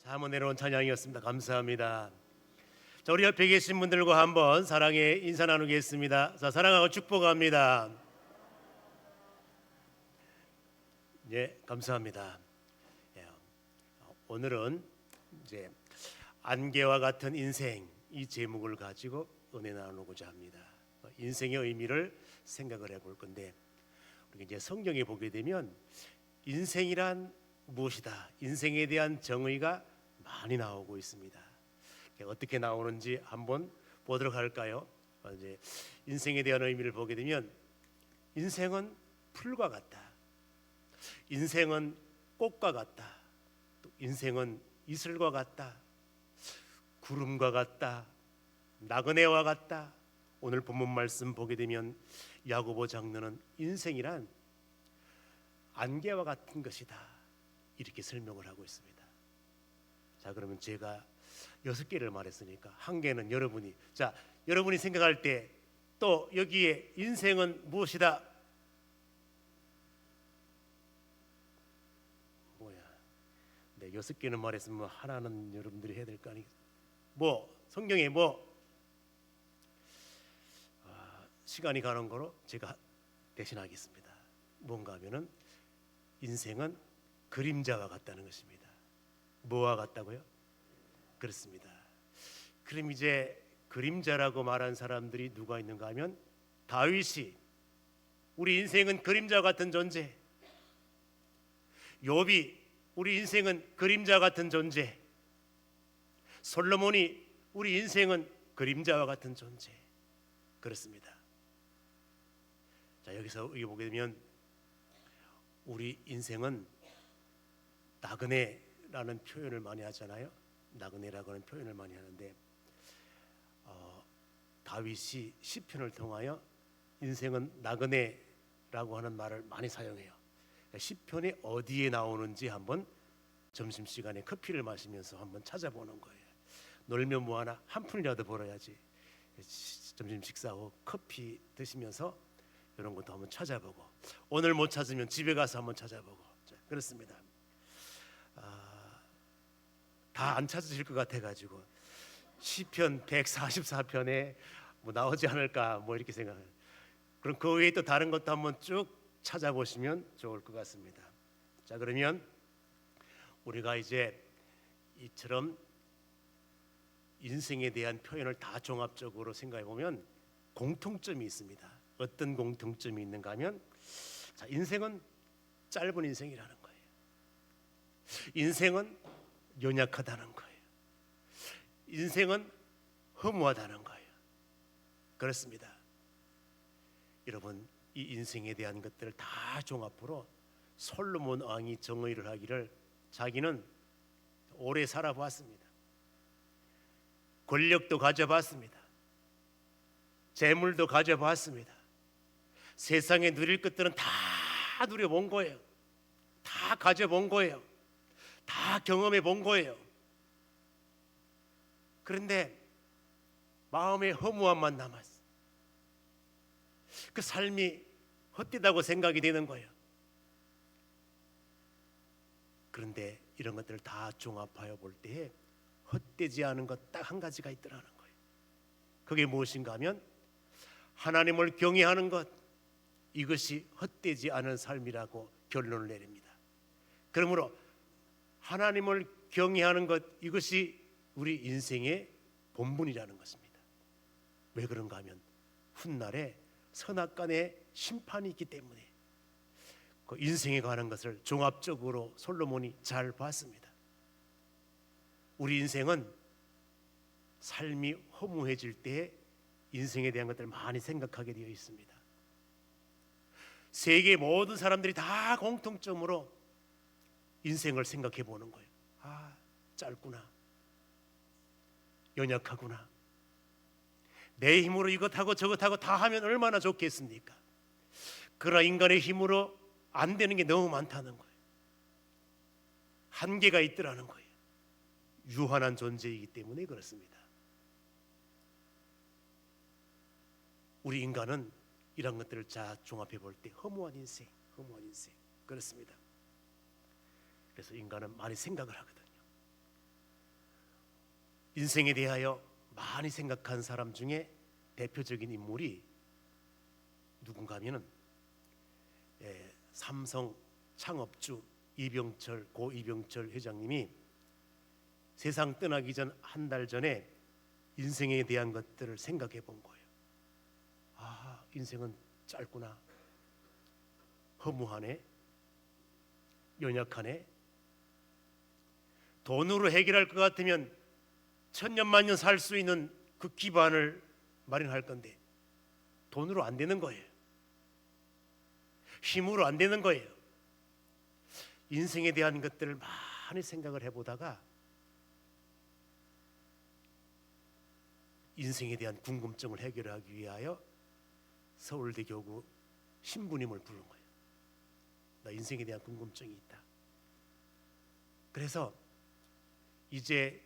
한번 내려온 찬양이었습니다. 감사합니다. 자, 우리 옆에 계신 분들과 한번 사랑의 인사 나누겠습니다. 자, 사랑하고 축복합니다. 예, 감사합니다. 예, 오늘은 이제 안개와 같은 인생 이 제목을 가지고 은혜 나누고자 합니다. 인생의 의미를 생각을 해볼 건데, 우리 이제 성경에 보게 되면 인생이란 무엇이다, 인생에 대한 정의가 많이 나오고 있습니다. 어떻게 나오는지 한번 보도록 할까요? 이제 인생에 대한 의미를 보게 되면 인생은 풀과 같다, 인생은 꽃과 같다, 또 인생은 이슬과 같다, 구름과 같다, 나그네와 같다. 오늘 본문 말씀 보게 되면 야고보 장로는 인생이란 안개와 같은 것이다, 이렇게 설명을 하고 있습니다. 자, 그러면 제가 6개를 말했으니까 한 개는 여러분이 생각할 때 또 여기에 인생은 무엇이다, 뭐야? 네, 6개는 말했으면 하나는 여러분들이 해야 될 거 아니겠어요? 성경에 시간이 가는 거로 제가 대신하겠습니다. 뭔가 하면은 인생은 그림자와 같다는 것입니다. 뭐와 같다고요? 그렇습니다. 그럼 이제 그림자라고 말한 사람들이 누가 있는가 하면 다윗이 우리 인생은 그림자 같은 존재, 욥이 우리 인생은 그림자 같은 존재, 솔로몬이 우리 인생은 그림자와 같은 존재. 그렇습니다. 자, 여기서 여기 보게 되면 우리 인생은 나그네라는 표현을 많이 하잖아요. 나그네라고 하는 표현을 많이 하는데 다윗이 시편을 통하여 인생은 나그네라고 하는 말을 많이 사용해요. 시편이 어디에 나오는지 한번 점심시간에 커피를 마시면서 한번 찾아보는 거예요. 놀면 뭐하나, 한 푼이라도 벌어야지. 점심 식사 후 커피 드시면서 이런 것도 한번 찾아보고, 오늘 못 찾으면 집에 가서 한번 찾아보고. 자, 그렇습니다. 다 안 찾으실 것 같아가지고 시편 144편에 나오지 않을까 이렇게 생각해요. 그럼 그 외에 또 다른 것도 한번 쭉 찾아보시면 좋을 것 같습니다. 자, 그러면 우리가 이제 이처럼 인생에 대한 표현을 다 종합적으로 생각해 보면 공통점이 있습니다. 어떤 공통점이 있는가 하면, 자, 인생은 짧은 인생이라는 거예요. 인생은 연약하다는 거예요. 인생은 허무하다는 거예요. 그렇습니다. 여러분, 이 인생에 대한 것들을 다 종합으로 솔로몬 왕이 정의를 하기를, 자기는 오래 살아봤습니다. 권력도 가져봤습니다. 재물도 가져봤습니다. 세상에 누릴 것들은 다 누려본 거예요. 다 가져본 거예요. 다 경험해 본 거예요. 그런데 마음에 허무함만 남았어요. 그 삶이 헛되다고 생각이 되는 거예요. 그런데 이런 것들을 다 종합하여 볼 때에 헛되지 않은 것 딱 한 가지가 있더라는 거예요. 그게 무엇인가 하면 하나님을 경외하는 것, 이것이 헛되지 않은 삶이라고 결론을 내립니다. 그러므로 하나님을 경외하는 것, 이것이 우리 인생의 본분이라는 것입니다. 왜 그런가 하면 훗날에 선악간의 심판이 있기 때문에 그 인생에 관한 것을 종합적으로 솔로몬이 잘 봤습니다. 우리 인생은 삶이 허무해질 때 인생에 대한 것들을 많이 생각하게 되어 있습니다. 세계 모든 사람들이 다 공통점으로 인생을 생각해 보는 거예요. 짧구나, 연약하구나, 내 힘으로 이것하고 저것하고 다 하면 얼마나 좋겠습니까? 그러나 인간의 힘으로 안 되는 게 너무 많다는 거예요. 한계가 있더라는 거예요. 유한한 존재이기 때문에 그렇습니다. 우리 인간은 이런 것들을 자 종합해 볼 때 허무한 인생 그렇습니다. 그래서 인간은 많이 생각을 하거든요. 인생에 대하여 많이 생각한 사람 중에 대표적인 인물이 누군가 하면은 삼성 창업주 고 이병철 회장님이 세상 떠나기 전 한 달 전에 인생에 대한 것들을 생각해 본 거예요. 아, 인생은 짧구나. 허무하네. 연약하네. 돈으로 해결할 것 같으면 천년만년 살 수 있는 그 기반을 마련할 건데 돈으로 안 되는 거예요. 힘으로 안 되는 거예요. 인생에 대한 것들을 많이 생각을 해보다가 인생에 대한 궁금증을 해결하기 위하여 서울대 교구 신부님을 부른 거예요. 나 인생에 대한 궁금증이 있다. 그래서 이제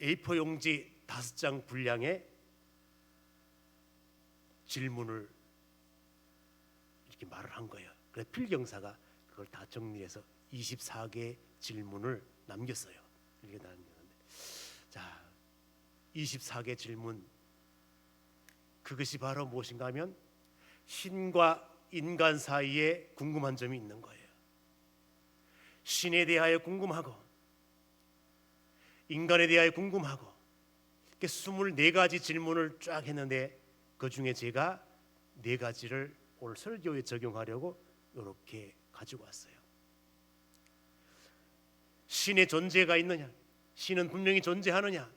A4 용지 5장 분량의 질문을 이렇게 말을 한 거예요. 그래서 필경사가 그걸 다 정리해서 24개의 질문을 남겼어요. 이렇게 남겼는데, 자, 24개 질문, 그것이 바로 무엇인가 하면 신과 인간 사이에 궁금한 점이 있는 거예요. 신에 대하여 궁금하고 인간에 대하여 궁금하고, 24가지 질문을 쫙 했는데 그 중에 제가 4가지를 오늘 설교에 적용하려고 이렇게 가지고 왔어요. 신의 존재가 있느냐, 신은 분명히 존재하느냐,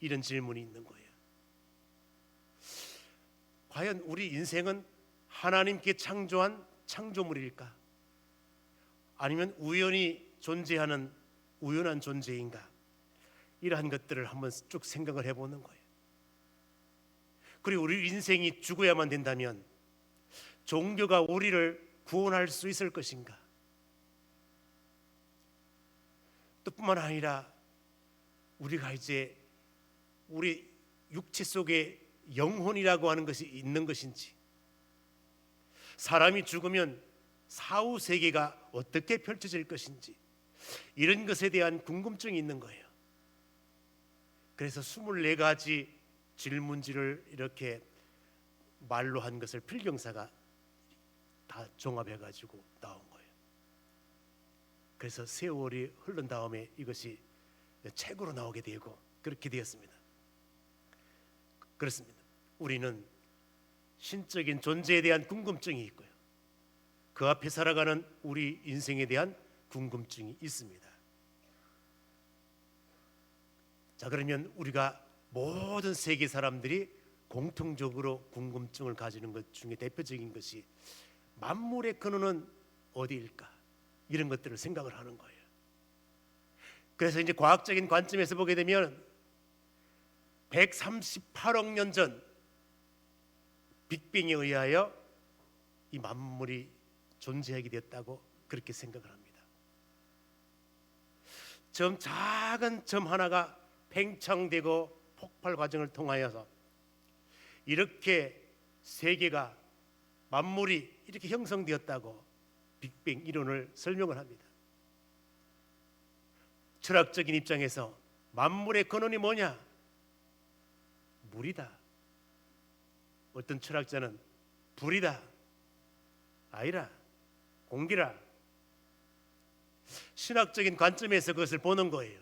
이런 질문이 있는 거예요. 과연 우리 인생은 하나님께 창조한 창조물일까? 아니면 우연히 존재하는 우연한 존재인가? 이러한 것들을 한번 쭉 생각을 해보는 거예요. 그리고 우리 인생이 죽어야만 된다면 종교가 우리를 구원할 수 있을 것인가? 또 뿐만 아니라 우리가 이제 우리 육체 속에 영혼이라고 하는 것이 있는 것인지, 사람이 죽으면 사후 세계가 어떻게 펼쳐질 것인지, 이런 것에 대한 궁금증이 있는 거예요. 그래서 24가지 질문지를 이렇게 말로 한 것을 필경사가 다 종합해 가지고 나온 거예요. 그래서 세월이 흐른 다음에 이것이 책으로 나오게 되고 그렇게 되었습니다. 그렇습니다. 우리는 신적인 존재에 대한 궁금증이 있고요, 그 앞에 살아가는 우리 인생에 대한 궁금증이 있습니다. 자, 그러면 우리가 모든 세계 사람들이 공통적으로 궁금증을 가지는 것 중에 대표적인 것이 만물의 근원은 어디일까? 이런 것들을 생각을 하는 거예요. 그래서 이제 과학적인 관점에서 보게 되면 138억 년 전 빅뱅에 의하여 이 만물이 존재하게 되었다고 그렇게 생각을 합니다. 작은 점 하나가 팽창되고 폭발 과정을 통하여서 이렇게 세계가, 만물이 이렇게 형성되었다고 빅뱅 이론을 설명을 합니다. 철학적인 입장에서 만물의 근원이 뭐냐? 물이다. 어떤 철학자는 불이다, 아니라 공기라. 신학적인 관점에서 그것을 보는 거예요.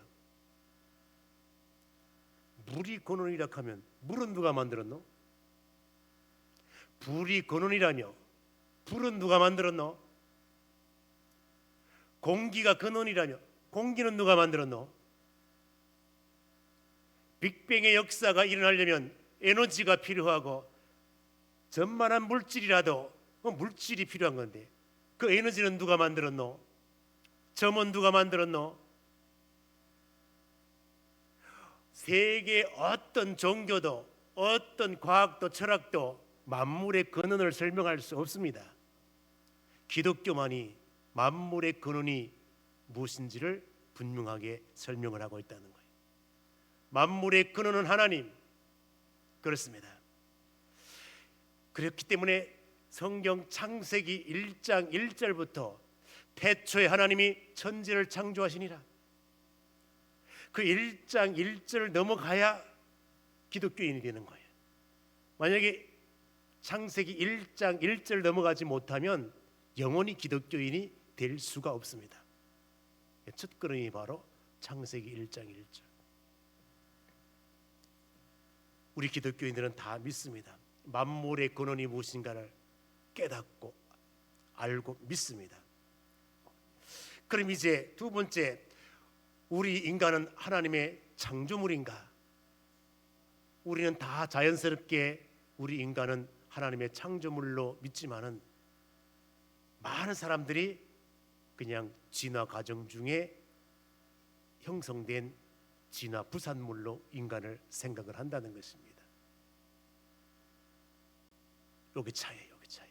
물이 근원이라 하면 물은 누가 만들었노? 불이 근원이라며 불은 누가 만들었노? 공기가 근원이라며 공기는 누가 만들었노? 빅뱅의 역사가 일어나려면 에너지가 필요하고 전만한 물질이라도 물질이 필요한 건데 그 에너지는 누가 만들었노? 점은 누가 만들었노? 세계 어떤 종교도 어떤 과학도 철학도 만물의 근원을 설명할 수 없습니다. 기독교만이 만물의 근원이 무엇인지를 분명하게 설명을 하고 있다는 거예요. 만물의 근원은 하나님. 그렇습니다. 그렇기 때문에 성경 창세기 1장 1절부터 태초에 하나님이 천지를 창조하시니라. 그 1장 1절을 넘어가야 기독교인이 되는 거예요. 만약에 창세기 1장 1절 넘어가지 못하면 영원히 기독교인이 될 수가 없습니다. 첫 걸음이 바로 창세기 1장 1절. 우리 기독교인들은 다 믿습니다. 만물의 근원이 무엇인가를 깨닫고 알고 믿습니다. 그럼 이제 두 번째, 우리 인간은 하나님의 창조물인가? 우리는 다 자연스럽게 우리 인간은 하나님의 창조물로 믿지만은 많은 사람들이 그냥 진화 과정 중에 형성된 진화 부산물로 인간을 생각을 한다는 것입니다. 여기 차이예요, 여기 차이.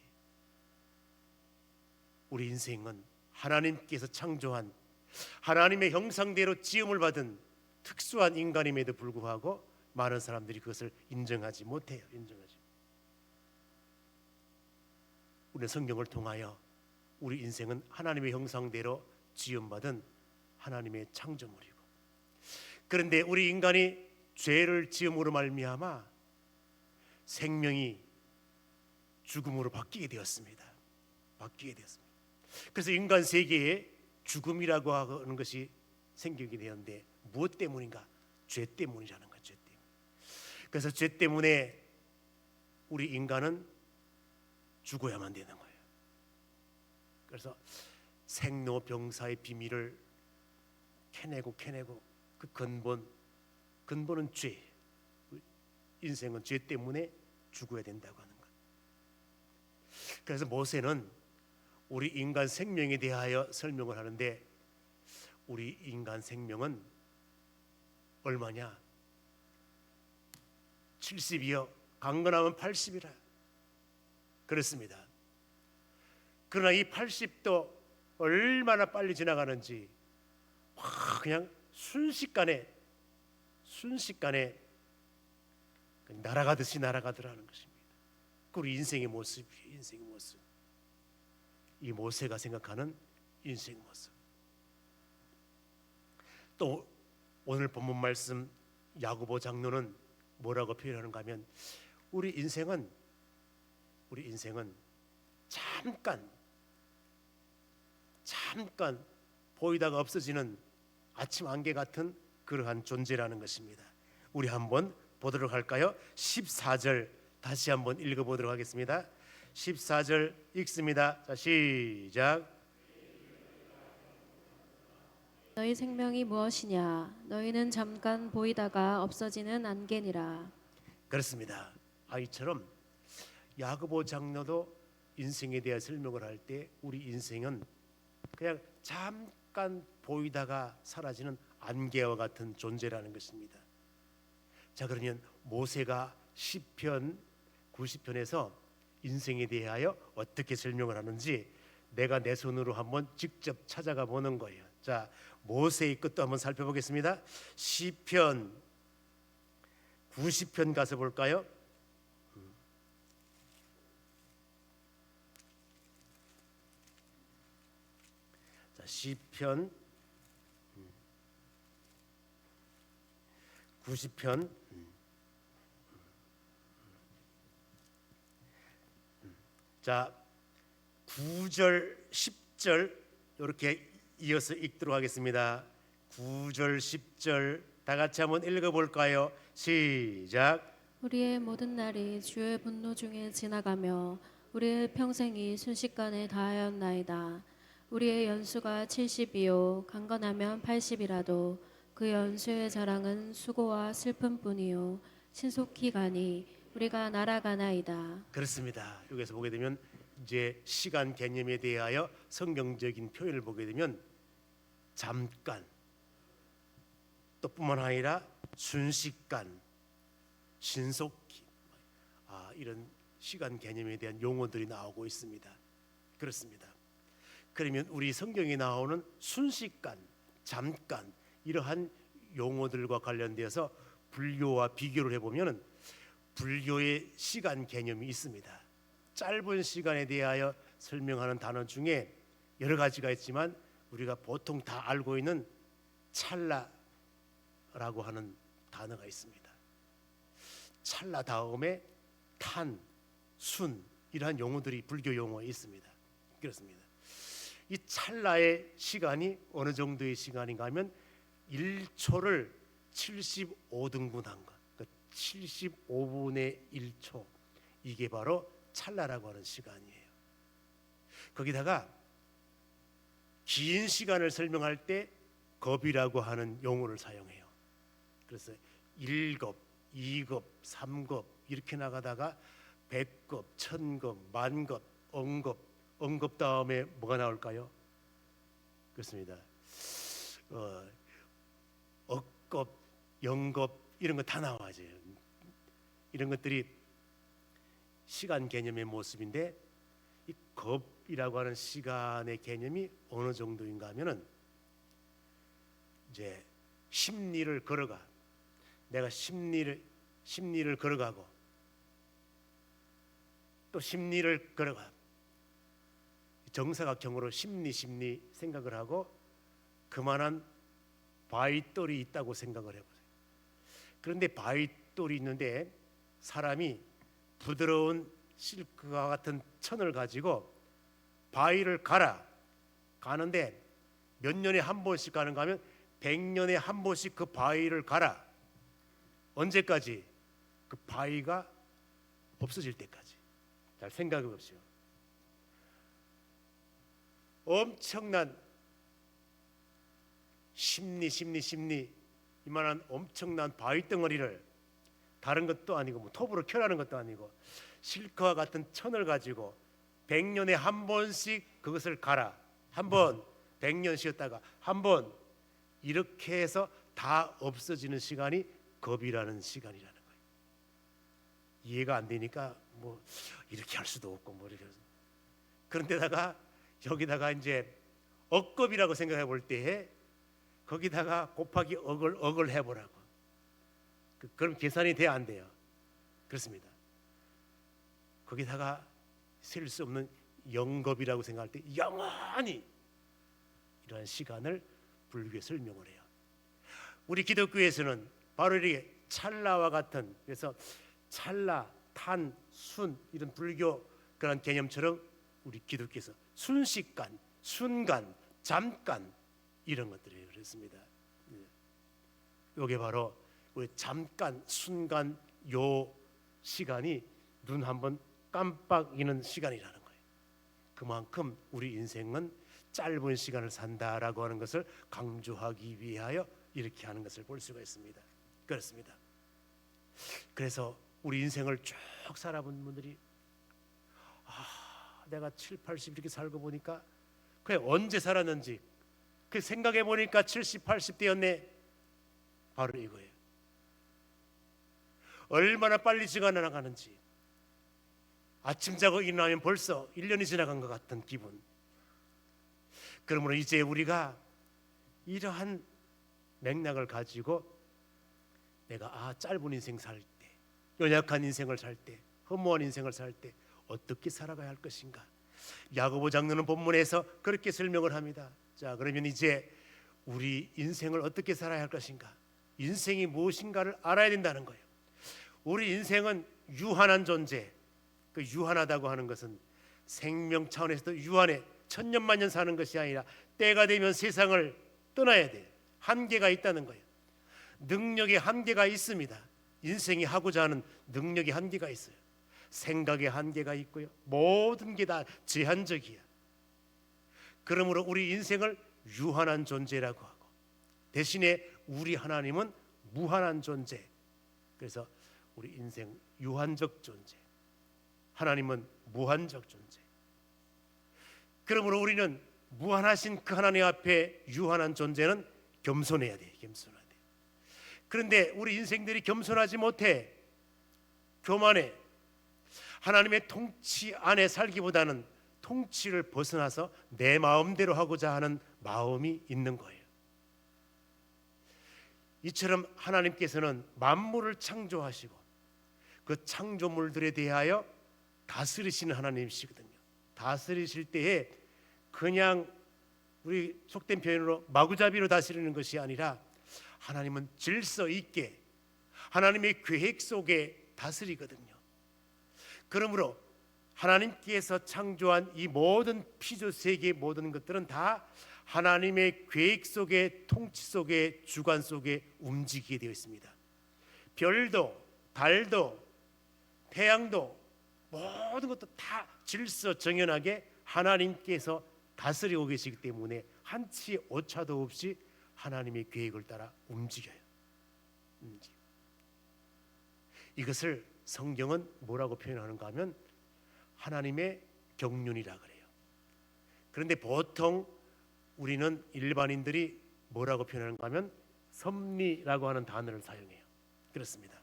우리 인생은 하나님께서 창조한 하나님의 형상대로 지음을 받은 특수한 인간임에도 불구하고 많은 사람들이 그것을 인정하지 못해요. 우리는 성경을 통하여 우리 인생은 하나님의 형상대로 지음받은 하나님의 창조물이고, 그런데 우리 인간이 죄를 지음으로 말미암아 생명이 죽음으로 바뀌게 되었습니다. 그래서 인간 세계에 죽음이라고 하는 것이 생기게 되었는데 무엇 때문인가? 죄 때문이라는 거죠. 죄 때문에. 그래서 죄 때문에 우리 인간은 죽어야만 되는 거예요. 그래서 생로병사의 비밀을 캐내고 그 근본은 죄. 인생은 죄 때문에 죽어야 된다고 하는 것. 그래서 모세는 우리 인간 생명에 대하여 설명을 하는데, 우리 인간 생명은 얼마냐? 70이요 강건하면 80이라 그렇습니다. 그러나 이 80도 얼마나 빨리 지나가는지 그냥 순식간에 날아가듯이 날아가더라는 것입니다. 그 우리 인생의 모습이에요. 이 모세가 생각하는 인생 모습. 또 오늘 본문 말씀 야고보 장로는 뭐라고 표현하는가 하면, 우리 인생은 잠깐 보이다가 없어지는 아침 안개 같은 그러한 존재라는 것입니다. 우리 한번 보도록 할까요? 14절 다시 한번 읽어보도록 하겠습니다. 14절 읽습니다. 자, 시작. 너희 생명이 무엇이냐? 너희는 잠깐 보이다가 없어지는 안개니라. 그렇습니다. 이처럼 야고보 장로도 인생에 대해 설명을 할 때 우리 인생은 그냥 잠깐 보이다가 사라지는 안개와 같은 존재라는 것입니다. 자, 그러면 모세가 시편 90편에서 인생에 대하여 어떻게 설명을 하는지 내가 내 손으로 한번 직접 찾아가 보는 거예요. 자, 모세의 것도 한번 살펴보겠습니다. 시편 90편 가서 볼까요? 자, 시편 90편 자, 9절 10절 이렇게 이어서 읽도록 하겠습니다. 9절 10절 다 같이 한번 읽어볼까요? 시작. 우리의 모든 날이 주의 분노 중에 지나가며 우리의 평생이 순식간에 다하였나이다. 우리의 연수가 70이요 강건하면 80이라도 그 연수의 자랑은 수고와 슬픔뿐이요 신속히 가니 우리가 날아가나이다. 그렇습니다. 여기서 보게 되면 이제 시간 개념에 대하여 성경적인 표현을 보게 되면 잠깐, 또 뿐만 아니라 순식간, 신속히, 이런 시간 개념에 대한 용어들이 나오고 있습니다. 그렇습니다. 그러면 우리 성경에 나오는 순식간, 잠깐 이러한 용어들과 관련되어서 불교와 비교를 해보면 불교의 시간 개념이 있습니다. 짧은 시간에 대하여 설명하는 단어 중에 여러 가지가 있지만 우리가 보통 다 알고 있는 찰나, 찰나라고 하는 단어가 있습니다. 찰나 다음에 탄, 순 이러한 용어들이 불교 용어에 있습니다. 그렇습니다. 이 찰나의 시간이 어느 정도의 시간인가 하면 1초를 75등분한 것, 그러니까 75분의 1초, 이게 바로 찰나라고 하는 시간이에요. 거기다가 긴 시간을 설명할 때 겁이라고 하는 용어를 사용해요. 그래서 1겁, 2겁, 3겁 이렇게 나가다가 100겁, 1000겁, 만겁, 억겁 다음에 뭐가 나올까요? 그렇습니다. 억겁, 영겁 이런 거 다 나와요. 이런 것들이 시간 개념의 모습인데, 이 겁이라고 하는 시간의 개념이 어느 정도인가 하면은 이제 십리를 걸어가, 내가 십리를 걸어가고 또 십리를 걸어가, 정사각형으로 십리 생각을 하고 그만한 바위돌이 있다고 생각을 해보세요. 그런데 바위돌이 있는데 사람이 부드러운 실크와 같은 천을 가지고 바위를 가는데 몇 년에 한 번씩 가는가 하면 100년에 한 번씩 그 바위를 가라. 언제까지? 그 바위가 없어질 때까지. 잘 생각해 보십시오. 엄청난 십리 이만한 엄청난 바위 덩어리를, 다른 것도 아니고 뭐 톱으로 켜라는 것도 아니고 실크와 같은 천을 가지고 100년에 한 번씩 그것을 가라. 한 번, 100년 쉬었다가 한 번, 이렇게 해서 다 없어지는 시간이 겁이라는 시간이라는 거예요. 이해가 안 되니까 뭐 이렇게 할 수도 없고 뭐 이렇게. 그런데다가 여기다가 이제 억겁이라고 생각해 볼 때에 거기다가 곱하기 억을 해보라고. 그럼 계산이 돼야 안 돼요? 그렇습니다. 거기다가 셀 수 없는 영겁이라고 생각할 때 영원히 이러한 시간을 불교에 설명을 해요. 우리 기독교에서는 바로 이렇게 찰나와 같은, 그래서 찰나, 탄, 순 이런 불교 그런 개념처럼 우리 기독교에서 순식간, 순간, 잠깐 이런 것들이 그렇습니다. 이게 바로 우리 잠깐, 순간 요 시간이 눈 한번 깜빡이는 시간이라는 거예요. 그만큼 우리 인생은 짧은 시간을 산다라고 하는 것을 강조하기 위하여 이렇게 하는 것을 볼 수가 있습니다. 그렇습니다. 그래서 우리 인생을 쭉 살아본 분들이 내가 7, 80 이렇게 살고 보니까 그래 언제 살았는지 그 생각해 보니까 70, 80대였네. 바로 이거예요. 얼마나 빨리 시간이 나가는지, 아침 자고 일어나면 벌써 1년이 지나간 것 같은 기분. 그러므로 이제 우리가 이러한 맥락을 가지고 내가 짧은 인생 살 때, 연약한 인생을 살 때, 허무한 인생을 살 때 어떻게 살아가야 할 것인가. 야고보 장로는 본문에서 그렇게 설명을 합니다. 자, 그러면 이제 우리 인생을 어떻게 살아야 할 것인가, 인생이 무엇인가를 알아야 된다는 거예요. 우리 인생은 유한한 존재. 그 유한하다고 하는 것은 생명 차원에서도 유한해. 천년만년 사는 것이 아니라 때가 되면 세상을 떠나야 돼. 한계가 있다는 거예요. 능력의 한계가 있습니다. 인생이 하고자 하는 능력의 한계가 있어요. 생각의 한계가 있고요. 모든 게 다 제한적이야. 그러므로 우리 인생을 유한한 존재라고 하고, 대신에 우리 하나님은 무한한 존재. 그래서 우리 인생 유한적 존재, 하나님은 무한적 존재. 그러므로 우리는 무한하신 그 하나님 앞에 유한한 존재는 겸손해야 돼. 겸손해야 돼. 그런데 우리 인생들이 겸손하지 못해. 교만해. 하나님의 통치 안에 살기보다는 통치를 벗어나서 내 마음대로 하고자 하는 마음이 있는 거예요. 이처럼 하나님께서는 만물을 창조하시고 그 창조물들에 대하여 다스리시는 하나님이시거든요. 다스리실 때에 그냥 우리 속된 표현으로 마구잡이로 다스리는 것이 아니라 하나님은 질서 있게 하나님의 계획 속에 다스리거든요. 그러므로 하나님께서 창조한 이 모든 피조 세계의 모든 것들은 다 하나님의 계획 속에, 통치 속에, 주관 속에 움직이게 되어 있습니다. 별도, 달도, 태양도 모든 것도 다 질서 정연하게 하나님께서 다스리고 계시기 때문에 한치 오차도 없이 하나님의 계획을 따라 움직여요. 이것을 성경은 뭐라고 표현하는가 하면 하나님의 경륜이라 그래요. 그런데 보통 우리는 일반인들이 뭐라고 표현하는가 하면 섭리라고 하는 단어를 사용해요. 그렇습니다.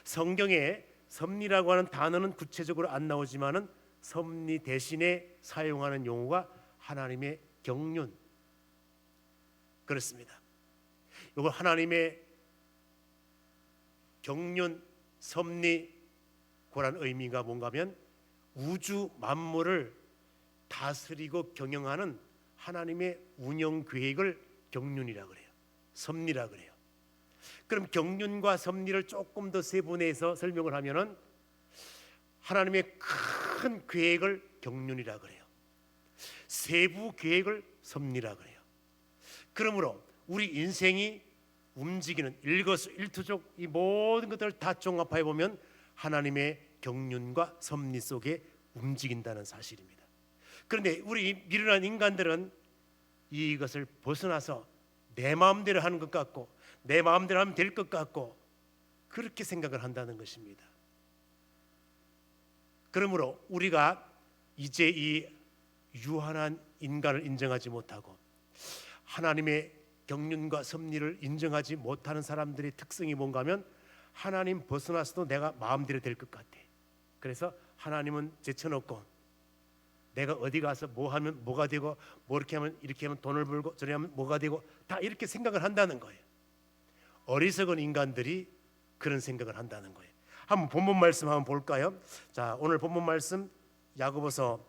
성경에 섭리라고 하는 단어는 구체적으로 안 나오지만은 섭리 대신에 사용하는 용어가 하나님의 경륜. 그렇습니다. 이걸 하나님의 경륜, 섭리, 고란 의미가 뭔가 하면 우주 만물을 다스리고 경영하는 하나님의 운영 계획을 경륜이라 그래요. 섭리라 그래요. 그럼 경륜과 섭리를 조금 더 세분해서 설명을 하면은 하나님의 큰 계획을 경륜이라 그래요. 세부 계획을 섭리라 그래요. 그러므로 우리 인생이 움직이는 일거수일투족 이 모든 것들을 다 종합해 보면 하나님의 경륜과 섭리 속에 움직인다는 사실입니다. 그런데 우리 미련한 인간들은 이것을 벗어나서 내 마음대로 하는 것 같고 내 마음대로 하면 될 것 같고 그렇게 생각을 한다는 것입니다. 그러므로 우리가 이제 이 유한한 인간을 인정하지 못하고 하나님의 경륜과 섭리를 인정하지 못하는 사람들의 특성이 뭔가 하면 하나님 벗어나서도 내가 마음대로 될 것 같아. 그래서 하나님은 제쳐놓고 내가 어디 가서 뭐 하면 뭐가 되고 뭐 이렇게 하면 돈을 벌고 저렇게 하면 뭐가 되고 다 이렇게 생각을 한다는 거예요. 어리석은 인간들이 그런 생각을 한다는 거예요. 한번 본문 말씀 한번 볼까요? 자, 오늘 본문 말씀 야고보서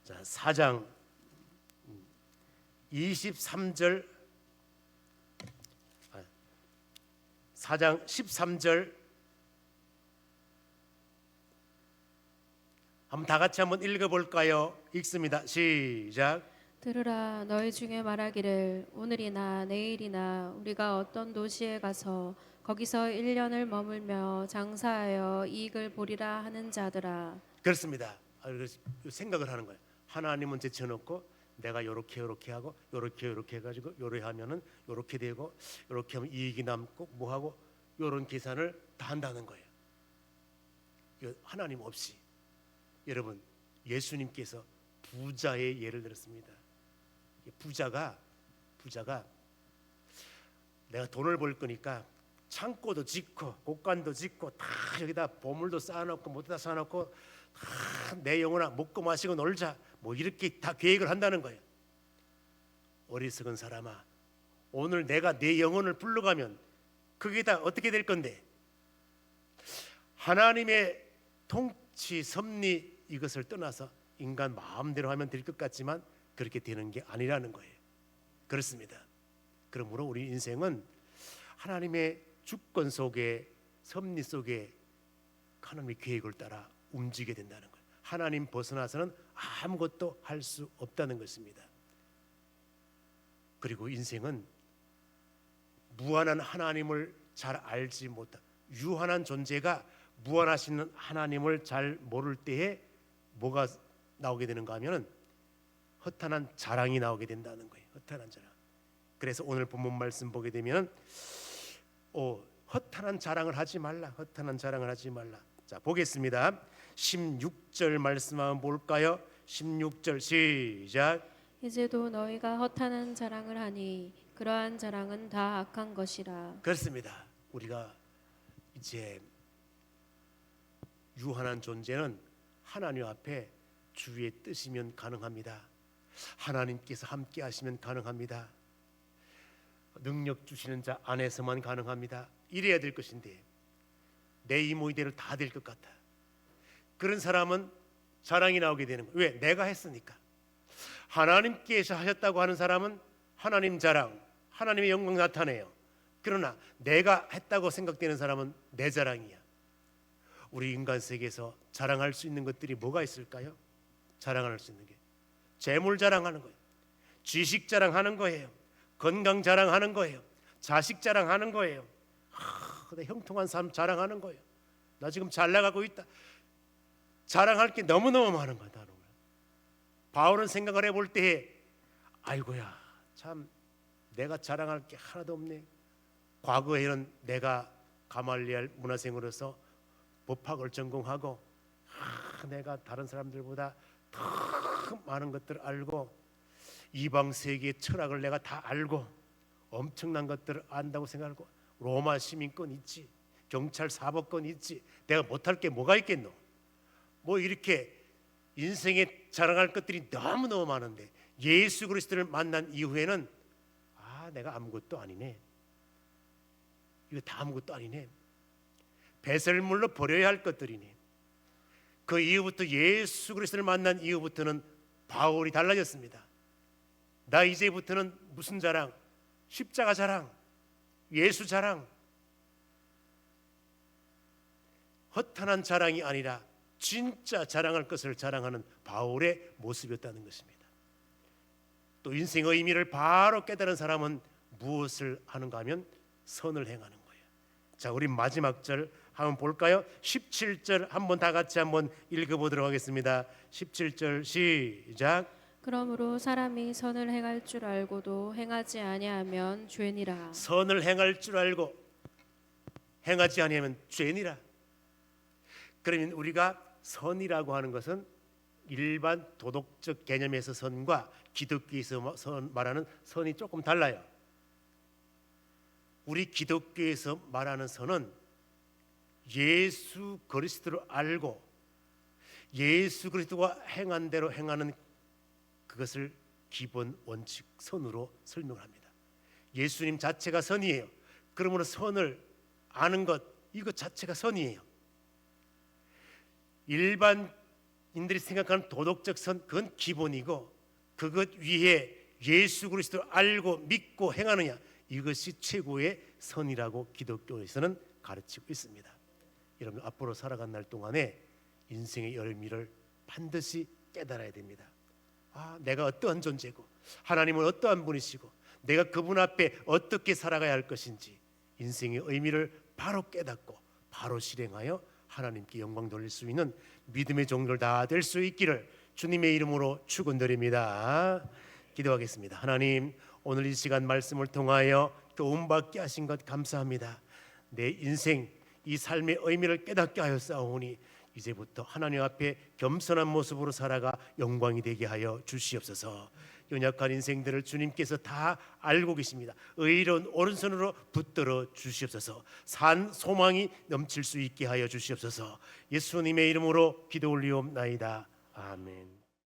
4장 23절 4장 13절 한번 다 같이 한번 읽어볼까요? 읽습니다. 시작. 들으라 너희 중에 말하기를 오늘이나 내일이나 우리가 어떤 도시에 가서 거기서 1년을 머물며 장사하여 이익을 보리라 하는 자들아. 그렇습니다. 생각을 하는 거예요. 하나님은 제쳐놓고 내가 요렇게 하고 요렇게 해가지고 요래 하면은 요렇게 되고 요렇게 하면 이익이 남고 뭐하고 요런 계산을 다 한다는 거예요. 하나님 없이. 여러분, 예수님께서 부자의 예를 들었습니다. 부자가 내가 돈을 벌 거니까 창고도 짓고 곳간도 짓고 다 여기다 보물도 쌓아놓고 못다 쌓아놓고 다 내 영혼아 먹고 마시고 놀자 뭐 이렇게 다 계획을 한다는 거예요. 어리석은 사람아, 오늘 내가 내 영혼을 불러가면 그게 다 어떻게 될 건데? 하나님의 통치 섭리 이것을 떠나서 인간 마음대로 하면 될 것 같지만 그렇게 되는 게 아니라는 거예요. 그렇습니다. 그러므로 우리 인생은 하나님의 주권 속에 섭리 속에 하나님의 계획을 따라 움직이게 된다는 거예요. 하나님 벗어나서는 아무것도 할 수 없다는 것입니다. 그리고 인생은 무한한 하나님을 잘 알지 못한 유한한 존재가 무한하시는 하나님을 잘 모를 때에 뭐가 나오게 되는가 하면은 허탄한 자랑이 나오게 된다는 거예요. 허탄한 자랑. 그래서 오늘 본문 말씀 보게 되면 허탄한 자랑을 하지 말라. 허탄한 자랑을 하지 말라. 자, 보겠습니다. 16절 말씀 한번 볼까요? 16절 시작. 이제도 너희가 허탄한 자랑을 하니 그러한 자랑은 다 악한 것이라. 그렇습니다. 우리가 이제 유한한 존재는 하나님 앞에 주의 뜻이면 가능합니다. 하나님께서 함께 하시면 가능합니다. 능력 주시는 자 안에서만 가능합니다. 이래야 될 것인데 내 이모 이대로 다 될 것 같아. 그런 사람은 자랑이 나오게 되는 거예요. 왜? 내가 했으니까. 하나님께서 하셨다고 하는 사람은 하나님 자랑, 하나님의 영광 나타내요. 그러나 내가 했다고 생각되는 사람은 내 자랑이야. 우리 인간 세계에서 자랑할 수 있는 것들이 뭐가 있을까요? 자랑할 수 있는 게 재물 자랑하는 거예요. 지식 자랑하는 거예요. 건강 자랑하는 거예요. 자식 자랑하는 거예요. 내 형통한 삶 자랑하는 거예요. 나 지금 잘 나가고 있다. 자랑할 게 너무너무 많은 거다. 바울은 생각을 해볼 때에 아이고야 참 내가 자랑할 게 하나도 없네. 과거에는 내가 가말리엘 문화생으로서 법학을 전공하고 내가 다른 사람들보다 더 많은 것들을 알고 이방 세계의 철학을 내가 다 알고 엄청난 것들을 안다고 생각하고 로마 시민권 있지, 경찰 사법권 있지, 내가 못할 게 뭐가 있겠노? 뭐 이렇게 인생에 자랑할 것들이 너무너무 많은데 예수 그리스도를 만난 이후에는 내가 아무것도 아니네. 이거 다 아무것도 아니네. 배설물로 버려야 할 것들이네. 그 이후부터 예수 그리스도를 만난 이후부터는 바울이 달라졌습니다. 나 이제부터는 무슨 자랑? 십자가 자랑, 예수 자랑, 허탄한 자랑이 아니라 진짜 자랑할 것을 자랑하는 바울의 모습이었다는 것입니다. 또 인생의 의미를 바로 깨달은 사람은 무엇을 하는가 하면 선을 행하는 거예요. 자, 우리 마지막 절 한번 볼까요? 17절 한번 다 같이 한번 읽어보도록 하겠습니다. 17절 시작. 그러므로 사람이 선을 행할 줄 알고도 행하지 아니하면 죄니라. 선을 행할 줄 알고 행하지 아니하면 죄니라. 그러면 우리가 선이라고 하는 것은 일반 도덕적 개념에서 선과 기독교에서 말하는 선이 조금 달라요. 우리 기독교에서 말하는 선은 예수 그리스도를 알고 예수 그리스도가 행한 대로 행하는 그것을 기본 원칙 선으로 설명을 합니다. 예수님 자체가 선이에요. 그러므로 선을 아는 것 이것 자체가 선이에요. 일반인들이 생각하는 도덕적 선 그건 기본이고 그것 위에 예수 그리스도를 알고 믿고 행하느냐 이것이 최고의 선이라고 기독교에서는 가르치고 있습니다. 여러분 앞으로 살아간 날 동안에 인생의 열미를 반드시 깨달아야 됩니다. 내가 어떠한 존재고 하나님은 어떠한 분이시고 내가 그분 앞에 어떻게 살아가야 할 것인지 인생의 의미를 바로 깨닫고 바로 실행하여 하나님께 영광 돌릴 수 있는 믿음의 종들 다 될 수 있기를 주님의 이름으로 축원드립니다. 기도하겠습니다. 하나님 오늘 이 시간 말씀을 통하여 도움받게 하신 것 감사합니다. 내 인생 이 삶의 의미를 깨닫게 하였사오니 이제부터 하나님 앞에 겸손한 모습으로 살아가 영광이 되게 하여 주시옵소서. 연약한 인생들을 주님께서 다 알고 계십니다. 의로운 오른손으로 붙들어 주시옵소서. 산 소망이 넘칠 수 있게 하여 주시옵소서. 예수님의 이름으로 기도 올리옵나이다. 아멘.